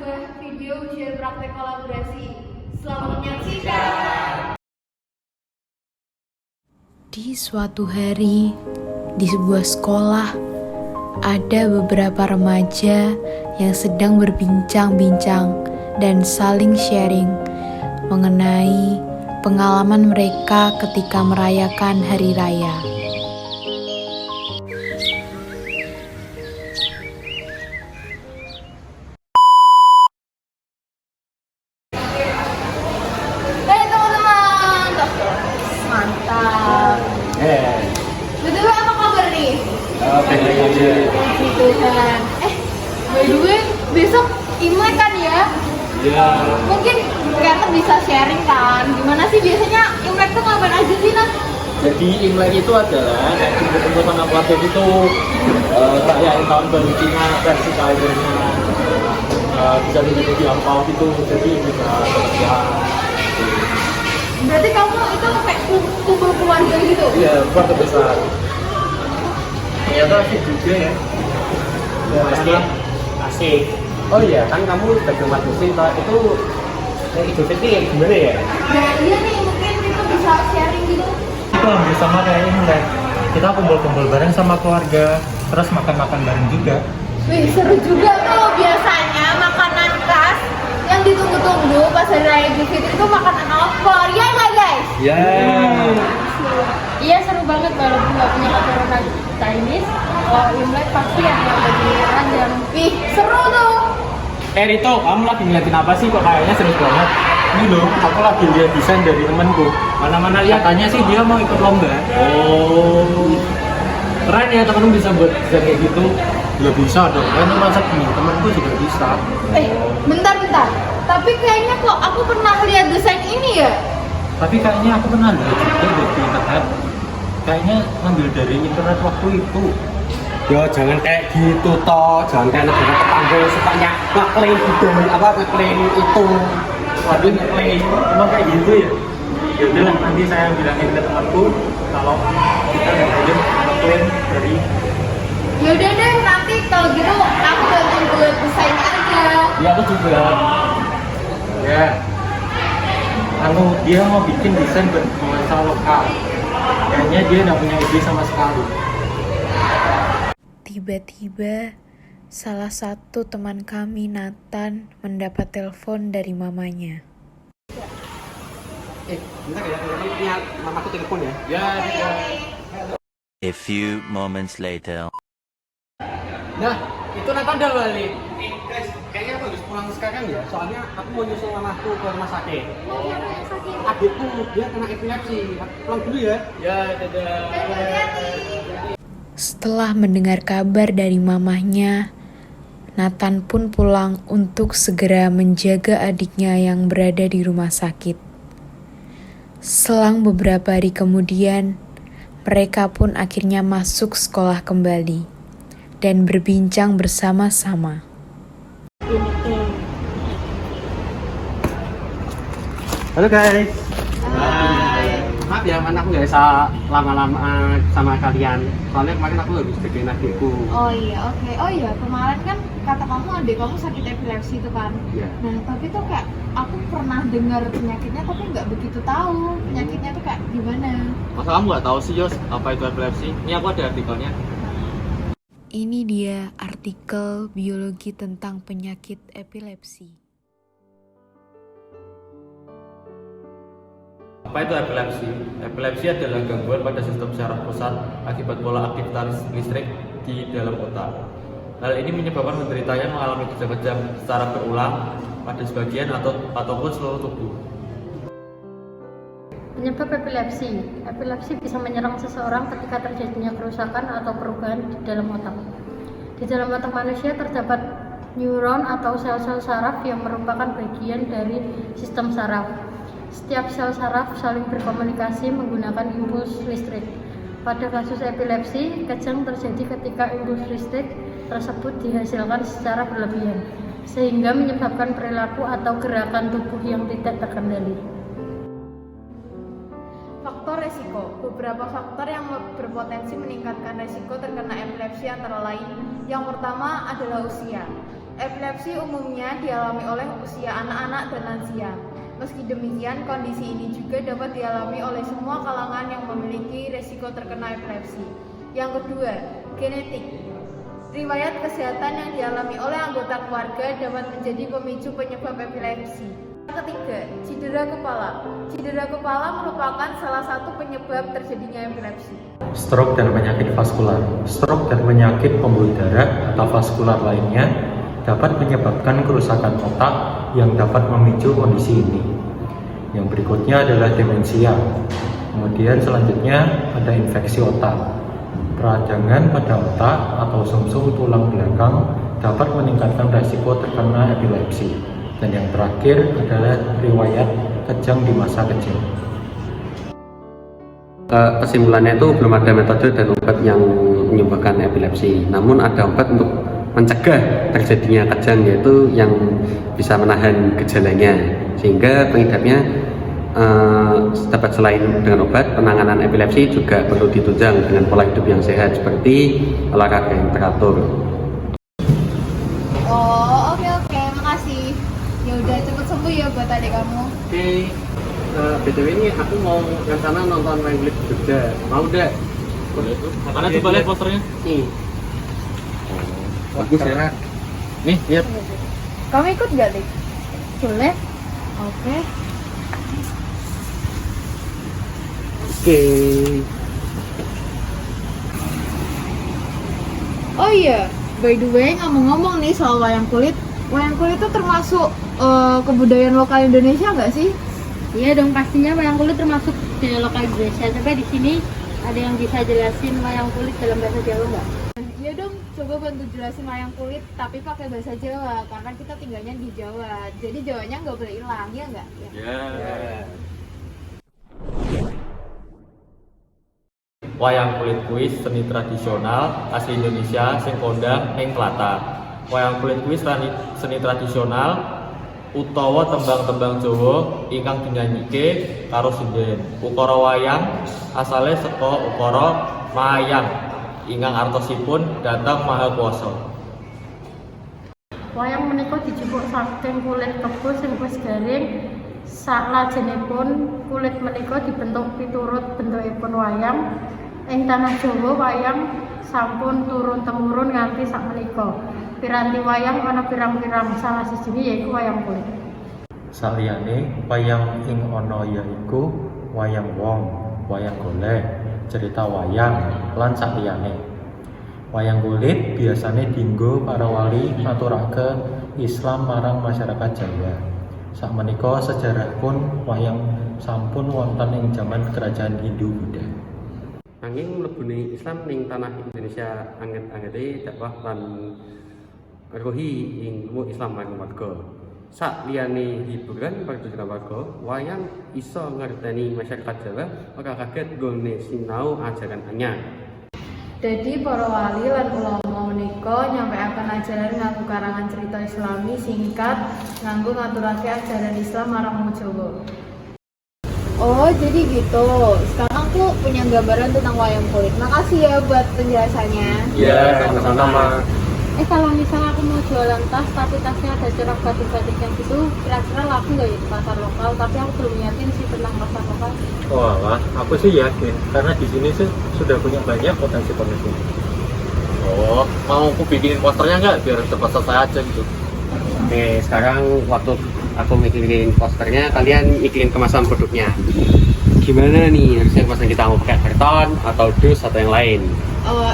mengunggah video ujian praktek kolaborasi. Selamat menyaksikan. Di suatu hari, di sebuah sekolah, ada beberapa remaja yang sedang berbincang-bincang dan saling sharing mengenai pengalaman mereka ketika merayakan hari raya. Hai teman-teman, mantap. Betul apa kabar nih? Baik aja. Gitu kan. By the way, besok Imlek kan ya? Ya, Mungkin kita bisa sharing kan? Gimana sih biasanya Imlek tuh ngapain aja sih, Nat? jadi Imlek itu adalah kayak kumpul-kumpul sama keluarga gitu, rayain tahun baru Cina versi kalendernya. Bisa juga di angpau gitu, jadi bisa kerja. Berarti kamu itu kayak kumpul keluarga gitu? Iya, keluarga besar. Ternyata asik juga ya. Pasti asik. Oh iya, kan kamu sebagai umat muslim itu Idul Fitri gimana ya? Nah iya nih, mungkin kita bisa sharing gitu. Itu hampir sama kayak Imlek. Kita kumpul-kumpul bareng sama keluarga, terus makan-makan bareng juga. Wih, seru juga tuh. Biasanya makanan khas yang ditunggu-tunggu pas hari raya Idul Fitri itu makanan opor, ya nggak guys? Ya. Iya, seru banget walaupun nggak punya keturunan Chinese. Kalau Imlek pasti yang lebih random. Wih, seru tuh. Rito, kamu lagi ngeliatin apa sih? Kok kayaknya serius banget? Ini loh, aku lagi lihat desain dari temanku. Mana-mana lihat. Katanya sih dia mau ikut lomba. Oh, keren ya temen bisa buat desain kayak gitu. Ya bisa dong, kan masa gini, temanku juga bisa. Bentar. Tapi kayaknya kok aku pernah lihat desain ini ya? Tapi kayaknya aku pernah lihat juga di internet. Kayaknya ngambil dari internet waktu itu. Yo jangan kayak gitu toh, jangan kayak negara tetangga sukanya ngeklaim ngeklaim itu. Waduh, emang kayak gitu ya? Ya udah, nanti saya bilangin ke temanku kalau kita nggak boleh ngeklaim dari. Ya udah deh, nanti kalau gitu aku bantuin buat desain aja. Ya aku juga. Ya, dia mau bikin desain buat nuansa lokal. Kayaknya dia nggak punya ide sama sekali. Tiba-tiba, salah satu teman kami, Nathan, mendapat telepon dari mamanya. Bentar ya, ini mamaku telepon ya. Ya. A few moments later. Nah, itu Nathan udah balik. Guys, kayaknya aku harus pulang sekarang ya. Soalnya aku mau nyusul mamaku ke rumah sakit. Adikku dia kena epilepsi. Aku pulang dulu ya. Ya, dadah. Setelah mendengar kabar dari mamahnya, Nathan pun pulang untuk segera menjaga adiknya yang berada di rumah sakit. Selang beberapa hari kemudian, mereka pun akhirnya masuk sekolah kembali dan berbincang bersama-sama. Halo guys. Maaf ya, mana aku nggak bisa lama-lama sama kalian. Soalnya kemarin aku habis jagain adikku. Oh iya, oke. Oh iya, kemarin kan kata kamu adik kamu sakit epilepsi itu kan? Iya. Nah, tapi tuh kayak aku pernah dengar penyakitnya tapi nggak begitu tahu penyakitnya tuh kayak gimana. Masa kamu nggak tahu sih, Yos, apa itu epilepsi? Ini aku ada artikelnya. Ini dia artikel biologi tentang penyakit epilepsi. Apa itu epilepsi? Epilepsi adalah gangguan pada sistem syaraf pusat akibat pola aktivitas listrik di dalam otak. Hal ini menyebabkan penderitanya mengalami kejang-kejang secara berulang pada sebagian ataupun seluruh tubuh. Penyebab epilepsi. Epilepsi bisa menyerang seseorang ketika terjadinya kerusakan atau perubahan di dalam otak. Di dalam otak manusia terdapat neuron atau sel-sel saraf yang merupakan bagian dari sistem saraf. Setiap sel saraf saling berkomunikasi menggunakan impuls listrik. Pada kasus epilepsi, kejang terjadi ketika impuls listrik tersebut dihasilkan secara berlebihan, sehingga menyebabkan perilaku atau gerakan tubuh yang tidak terkendali. Faktor resiko. Beberapa faktor yang berpotensi meningkatkan resiko terkena epilepsi antara lain yang pertama adalah usia. Epilepsi umumnya dialami oleh usia anak-anak dan lansia. Meski demikian, kondisi ini juga dapat dialami oleh semua kalangan yang memiliki resiko terkena epilepsi. Yang kedua, genetik. Riwayat kesehatan yang dialami oleh anggota keluarga dapat menjadi pemicu penyebab epilepsi. Yang ketiga, cedera kepala. Cedera kepala merupakan salah satu penyebab terjadinya epilepsi. Stroke dan penyakit vaskular. Stroke dan penyakit pembuluh darah atau vaskular lainnya dapat menyebabkan kerusakan otak yang dapat memicu kondisi ini. Yang berikutnya adalah demensia. Kemudian selanjutnya ada infeksi otak. Peradangan pada otak atau sumsum tulang belakang dapat meningkatkan risiko terkena epilepsi. Dan yang terakhir adalah riwayat kejang di masa kecil. Kesimpulannya itu belum ada metode dan obat yang menyembuhkan epilepsi. Namun ada obat untuk mencegah terjadinya kejang, yaitu yang bisa menahan gejalanya, sehingga pengidapnya dapat selain dengan obat, penanganan epilepsi juga perlu ditunjang dengan pola hidup yang sehat seperti olahraga yang teratur. Oh, oke, makasih. Ya udah cepet sembuh ya buat adik kamu. Oke, BTW ini aku mau rencana nonton main Blitz Jogja. Mau deh? Boleh tuh. Mana coba lihat posternya? Nih. Bagus ya. Nih, lihat. Kamu ikut gak, Dik? Boleh. Oke. Oh iya, by the way, ngomong-ngomong nih soal wayang kulit. Wayang kulit itu termasuk kebudayaan lokal Indonesia nggak sih? Iya dong, pastinya wayang kulit termasuk budaya lokal Indonesia. Coba di sini ada yang bisa jelasin wayang kulit dalam bahasa Jawa nggak? Iya dong, coba bantu jelasin wayang kulit tapi pakai bahasa Jawa karena kita tinggalnya di Jawa. Jadi Jawanya nggak boleh hilang, ya nggak? Ya. Wayang kulit kuwi seni tradisional asli Indonesia sing kondang ning Tlatah. Wayang kulit kuwi seni tradisional utawa tembang-tembang Jawa ingkang dinyanyike karo sinden. Ukara wayang asale saka ukara mayang ingkang artosipun datang maha kuwasa. Wayang menika dijupuk saking kulit kebo sing wis garing. Salajengipun kulit menika dibentuk piturut bentukipun wayang. Ing tanah Jawa wayang sampun turun-temurun nganti sakmenika. Piranti wayang ana pirang-pirang, salah sijine yaiku wayang kulit. Saliyane wayang ing ana yaiku wayang wong, wayang golek, cerita wayang, lan saliyane. Wayang kulit biasane dienggo para wali ngaturake Islam marang masyarakat Jawa. Sakmenika sejarahipun wayang sampun wonten ing jaman kerajaan Hindu Buddha. Nanging mlebune Islam ning tanah Indonesia anget-angete dakwah lan rohi ing Islam marang warga. Sak liyane hiburan pertunjukan warga, wayang iso ngerteni masyarakat Jawa ora kaget nggone sinau ajaran anyar. Jadi para wali lan ulama menika nyampaiaken ajaran nganggo karangan cerita Islami singkat nganggo ngaturake ajaran Islam marang wong Jawa. Oh, jadi gitu. Sekarang aku punya gambaran tentang wayang kulit. Makasih ya buat penjelasannya. Iya, sama-sama. Kalau misalnya aku mau jualan tas, tapi tasnya ada corak batik-batik yang gitu, kira-kira laku nggak ya di pasar lokal? Tapi aku belum yakin sih tentang pasar lokal. Walah, aku sih yakin karena di sini sih sudah punya banyak potensi-potensi. Oh, mau aku bikinin posternya nggak biar cepat selesai aja gitu. Oke, sekarang waktu aku mikirin posternya, kalian mikirin kemasan produknya. Gimana nih, harusnya kemasan kita mau pakai karton atau dus atau yang lain?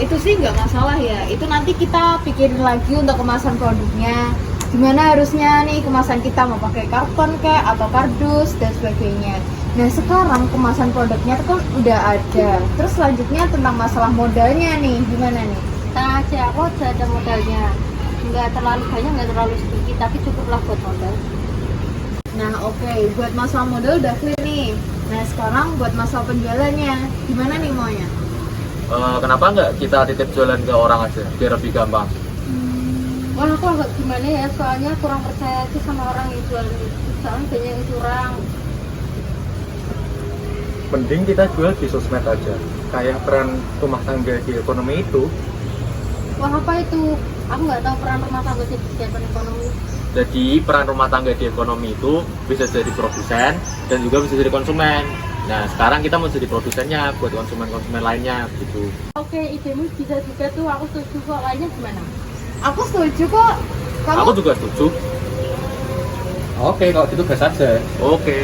Itu sih nggak masalah ya. Itu nanti kita pikirin lagi untuk kemasan produknya. Gimana harusnya nih kemasan kita mau pakai karton kayak atau kardus dan sebagainya. Nah sekarang kemasan produknya itu kan udah ada. Terus selanjutnya tentang masalah modalnya nih, gimana nih? Nah, aja aku udah ada modalnya. Nggak terlalu banyak, nggak terlalu sedikit, tapi cukuplah buat modal. Nah oke, buat masalah modal udah clear nih. Nah sekarang buat masalah penjualannya, gimana nih maunya? Kenapa nggak kita titip jualan ke orang aja biar lebih gampang? Wah aku agak gimana ya, soalnya kurang percaya sih sama orang yang jualan itu. Soalnya banyak yang curang. Mending kita jual di sosmed aja. Kayak peran rumah tangga di ekonomi itu Wah, apa itu? Aku nggak tahu peran rumah tangga di kegiatan ekonomi. Jadi peran rumah tangga di ekonomi itu bisa jadi produsen dan juga bisa jadi konsumen. Nah sekarang kita mau jadi produsennya buat konsumen-konsumen lainnya gitu. Oke, idemu bisa juga tuh, aku setuju kok. Lainnya gimana? Aku setuju kok. Kamu Aku juga setuju. Oke, kalau gitu gas aja. Oke.